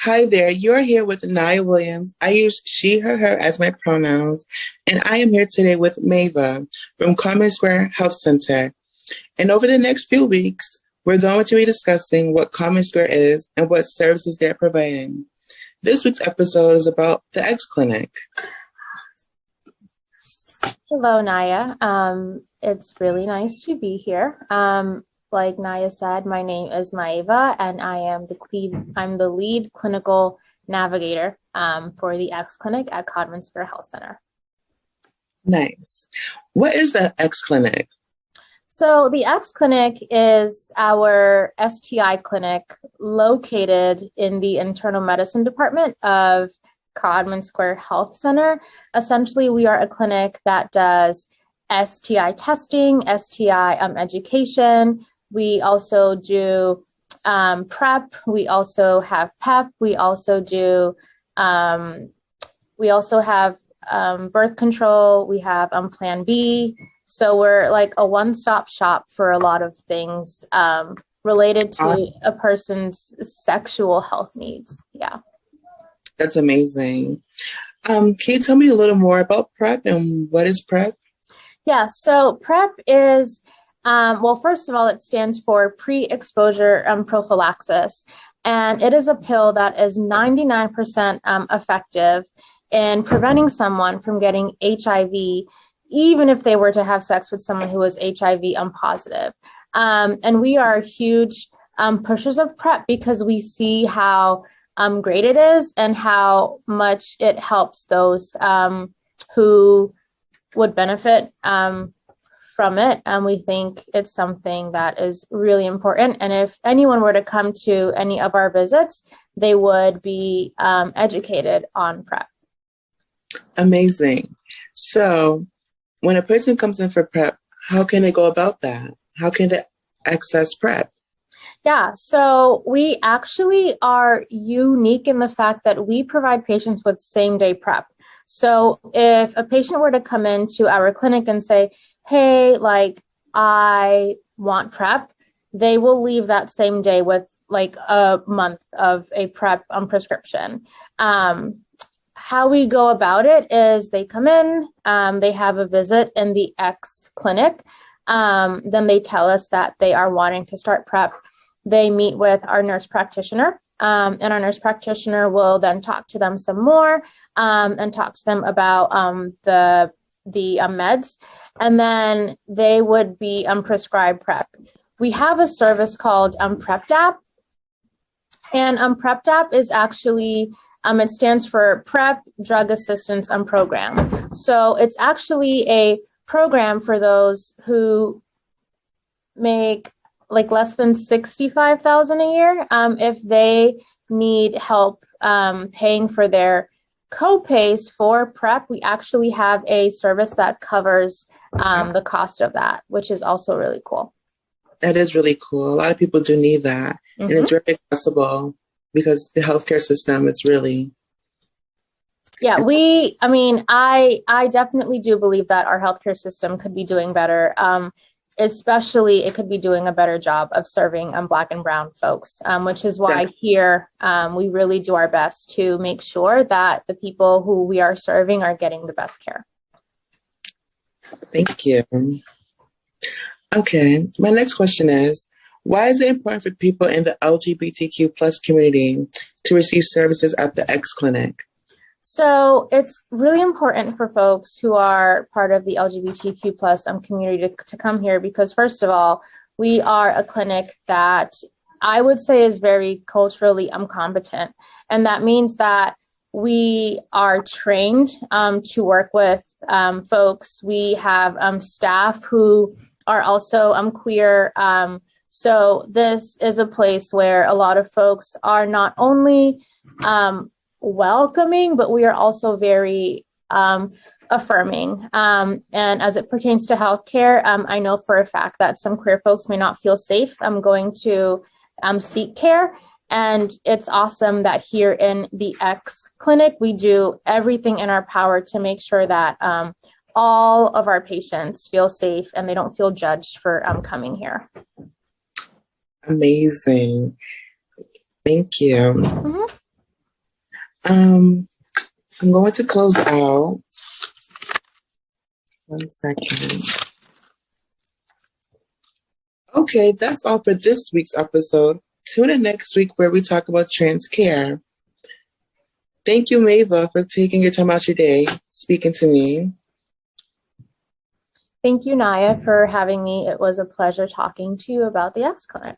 Hi there, you're here with Nyah Williams. I use she, her as my pronouns, and I am here today with Maeva from Codman Health Center. And over the next few weeks, we're going to be discussing what Codman is and what services they're providing. This week's episode is about the XClinic. Hello, Nyah. It's really nice to be here. Like Nyah said, my name is Maeva, and I'm the lead clinical navigator for the XClinic at Codman Health Center. Nice. What is the XClinic? So the XClinic is our STI clinic located in the internal medicine department of Codman Health Center. Essentially, we are a clinic that does STI testing, STI education. We also do PrEP. We also have PEP. We also do. We also have birth control. We have Plan B. So we're like a one-stop shop for a lot of things related to a person's sexual health needs. Yeah. That's amazing. Can you tell me a little more about PrEP and what is PrEP? Yeah, so PrEP is, well, first of all, it stands for pre-exposure prophylaxis. And it is a pill that is 99% effective in preventing someone from getting HIV, even if they were to have sex with someone who was HIV positive. And we are huge pushers of PrEP because we see how great it is and how much it helps those who would benefit from it. And we think it's something that is really important. And if anyone were to come to any of our visits, they would be educated on PrEP. Amazing. So when a person comes in for PrEP, how can they go about that? How can they access PrEP? Yeah, so we actually are unique in the fact that we provide patients with same-day PrEP. So if a patient were to come into our clinic and say, hey, like, I want PrEP, they will leave that same day with like a month of a PrEP prescription. How we go about it is they come in, they have a visit in the XClinic, then they tell us that they are wanting to start PrEP. They meet with our nurse practitioner, and our nurse practitioner will then talk to them some more and talk to them about the meds, and then they would be prescribed PrEP. We have a service called PrEPDAP, and PrEPDAP is actually, it stands for PrEP Drug Assistance Program. So it's actually a program for those who make like less than $65,000 a year. If they need help paying for their co-pays for PrEP, we actually have a service that covers the cost of that, which is also really cool. That is really cool. A lot of people do need that. Mm-hmm. And it's very accessible because the healthcare system is really... Yeah, I definitely do believe that our healthcare system could be doing better. Especially it could be doing a better job of serving Black and Brown folks, which is why here we really do our best to make sure that the people who we are serving are getting the best care. Thank you. Okay, my next question is, why is it important for people in the LGBTQ plus community to receive services at the XClinic? So it's really important for folks who are part of the LGBTQ plus community to come here because, first of all, we are a clinic that I would say is very culturally competent. And that means that we are trained to work with folks. We have staff who are also queer. So this is a place where a lot of folks are not only welcoming, but we are also very affirming. And as it pertains to healthcare, I know for a fact that some queer folks may not feel safe going to seek care. And it's awesome that here in the XClinic, we do everything in our power to make sure that all of our patients feel safe and they don't feel judged for coming here. Amazing. Thank you. Mm-hmm. I'm going to close out. 1 second. Okay, that's all for this week's episode. Tune in next week where we talk about trans care. Thank you, Maeva, for taking your time out your day, speaking to me. Thank you, Nyah, for having me. It was a pleasure talking to you about the XClinic.